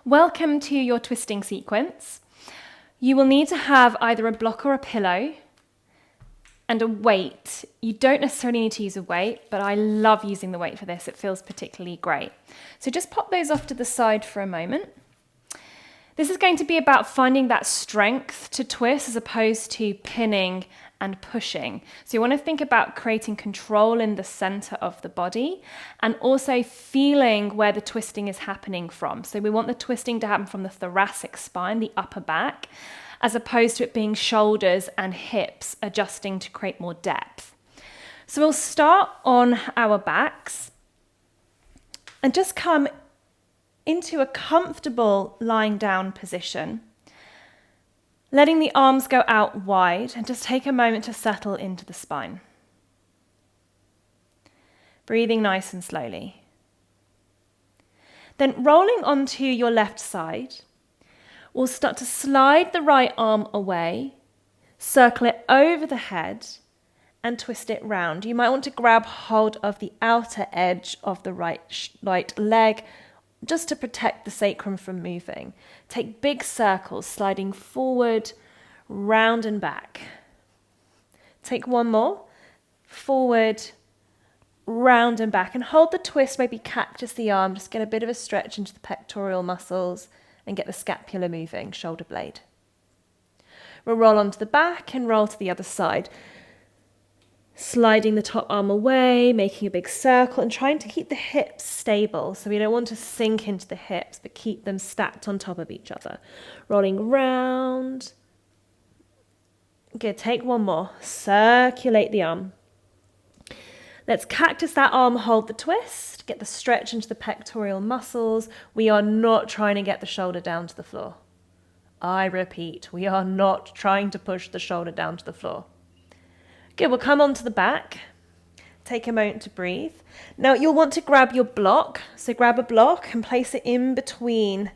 Welcome to your twisting sequence. You will need to have either a block or a pillow and a weight. You don't necessarily need to use a weight, but I love using the weight for this. It feels particularly great. So just pop those off to the side for a moment. This is going to be about finding that strength to twist as opposed to pinning and pushing. So you want to think about creating control in the center of the body and also feeling where the twisting is happening from. So we want the twisting to happen from the thoracic spine, the upper back, as opposed to it being shoulders and hips adjusting to create more depth. So we'll start on our backs and just come into a comfortable lying down position, letting the arms go out wide and just take a moment to settle into the spine. Breathing nice and slowly. Then rolling onto your left side, we'll start to slide the right arm away, circle it over the head and twist it round. You might want to grab hold of the outer edge of the right leg just to protect the sacrum from moving. Take big circles, sliding forward, round and back. Take one more, forward, round and back, and hold the twist, maybe cactus the arm, just get a bit of a stretch into the pectoral muscles and get the scapula moving, shoulder blade. We'll roll onto the back and roll to the other side. Sliding the top arm away, making a big circle and trying to keep the hips stable. So we don't want to sink into the hips, but keep them stacked on top of each other. Rolling round. Good, take one more. Circulate the arm. Let's cactus that arm, hold the twist, get the stretch into the pectoral muscles. We are not trying to get the shoulder down to the floor. I repeat, we are not trying to push the shoulder down to the floor. Good, we'll come onto the back. Take a moment to breathe. Now you'll want to grab your block. So grab a block and place it in between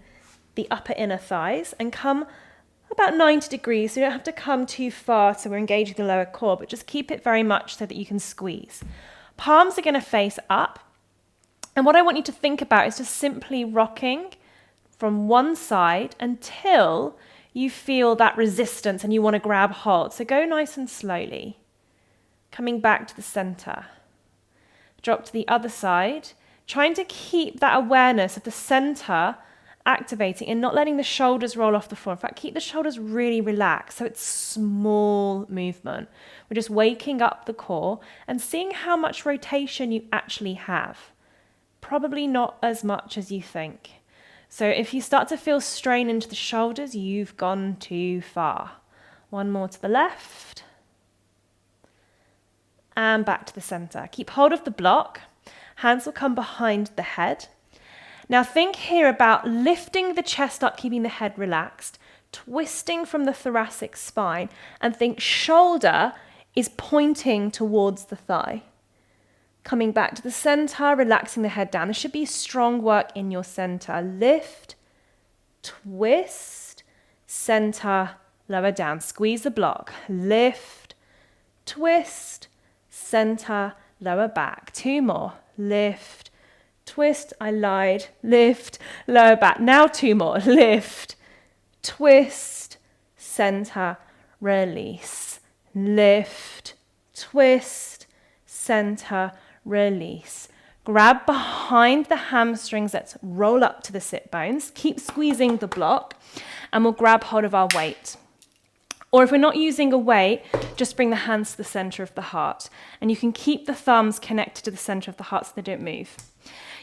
the upper inner thighs and come about 90 degrees. So you don't have to come too far so we're engaging the lower core, but just keep it very much so that you can squeeze. Palms are going to face up. And what I want you to think about is just simply rocking from one side until you feel that resistance and you want to grab hold. So go nice and slowly. Coming back to the center. Drop to the other side, trying to keep that awareness of the center activating and not letting the shoulders roll off the floor. In fact, keep the shoulders really relaxed so it's small movement. We're just waking up the core and seeing how much rotation you actually have. Probably not as much as you think. So if you start to feel strain into the shoulders, you've gone too far. One more to the left. And back to the center. Keep hold of the block. Hands will come behind the head. Now think here about lifting the chest up, keeping the head relaxed, twisting from the thoracic spine, and think shoulder is pointing towards the thigh. Coming back to the center, relaxing the head down. This should be strong work in your center. Lift, twist, center, lower down. Squeeze the block. Lift, twist, center, lower back. Two more. Lift, twist, I lied. Lift, lower back. Now two more. Lift, twist, center, release. Lift, twist, center, release. Grab behind the hamstrings. Let's roll up to the sit bones. Keep squeezing the block and we'll grab hold of our weight. Or if we're not using a weight, just bring the hands to the center of the heart. And you can keep the thumbs connected to the center of the heart so they don't move.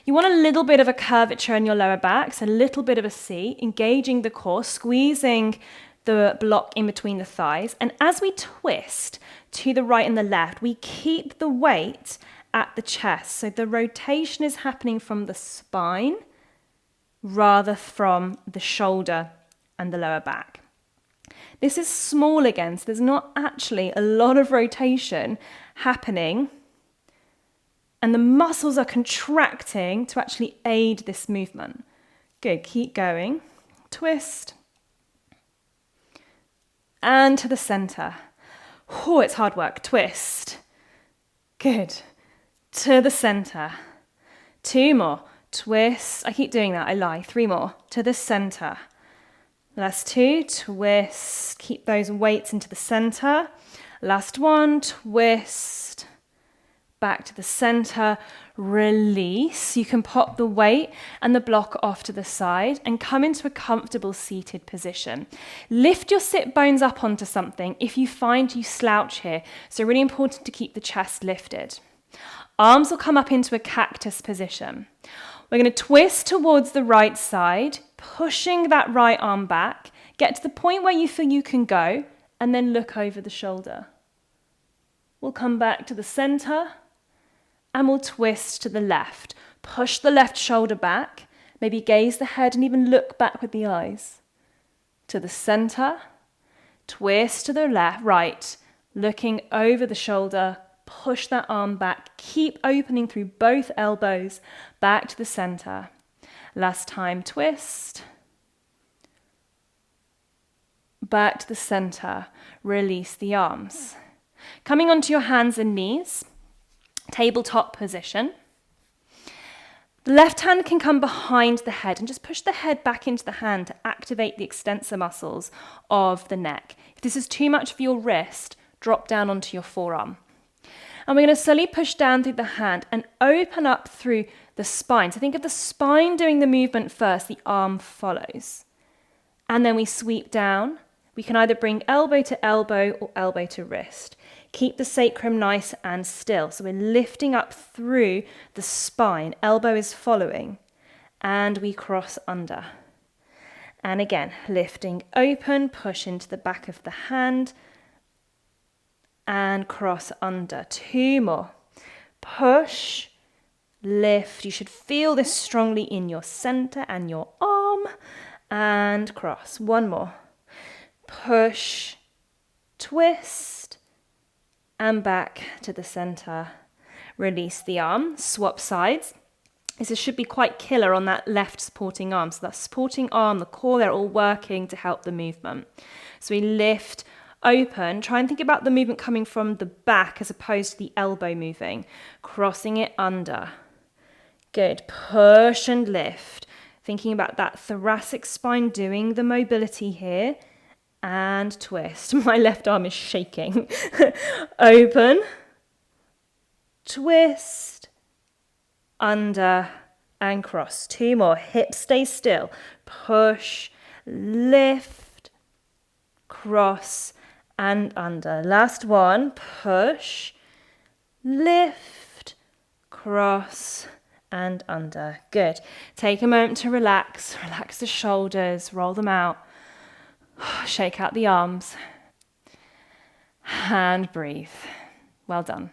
You want a little bit of a curvature in your lower back, so a little bit of a C, engaging the core, squeezing the block in between the thighs. And as we twist to the right and the left, we keep the weight at the chest. So the rotation is happening from the spine rather from the shoulder and the lower back. This is small again, so there's not actually a lot of rotation happening, and the muscles are contracting to actually aid this movement. Good, keep going. Twist. And to the center. Oh, it's hard work. Twist. Good. To the center. Two more. twist. I keep doing that, I lie. 3 more. To the center. Last 2, twist. Keep those weights into the center. Last 1, twist. Back to the center. Release. You can pop the weight and the block off to the side and come into a comfortable seated position. Lift your sit bones up onto something if you find you slouch here. So really important to keep the chest lifted. Arms will come up into a cactus position. We're going to twist towards the right side, pushing that right arm back. Get to the point where you feel you can go, and then look over the shoulder. We'll come back to the center, and we'll twist to the left. Push the left shoulder back, maybe gaze the head and even look back with the eyes. To the center, twist to the left, right, looking over the shoulder, push that arm back, keep opening through both elbows, back to the center. Last time, twist. Back to the center, release the arms. Coming onto your hands and knees, tabletop position. The left hand can come behind the head and just push the head back into the hand to activate the extensor muscles of the neck. If this is too much for your wrist, drop down onto your forearm. And we're going to slowly push down through the hand and open up through the spine. So think of the spine doing the movement first, the arm follows. And then we sweep down. We can either bring elbow to elbow or elbow to wrist. Keep the sacrum nice and still. So we're lifting up through the spine. Elbow is following. And we cross under. And again, lifting open, push into the back of the hand. And cross under. 2 more. Push, lift. You should feel this strongly in your center and your arm. And cross. 1 more. Push, twist. And back to the center. Release the arm, swap sides. This should be quite killer on that left supporting arm. So that supporting arm, the core, they're all working to help the movement. So we lift, open. Try and think about the movement coming from the back as opposed to the elbow moving. Crossing it under. Good. Push and lift. Thinking about that thoracic spine doing the mobility here. And twist. My left arm is shaking. Open, twist, under, and cross. 2 more. Hips stay still. Push, lift, cross, and under. Last 1. Push, lift, cross, and under. Good. Take a moment to relax. Relax the shoulders. Roll them out. Shake out the arms and breathe. Well done.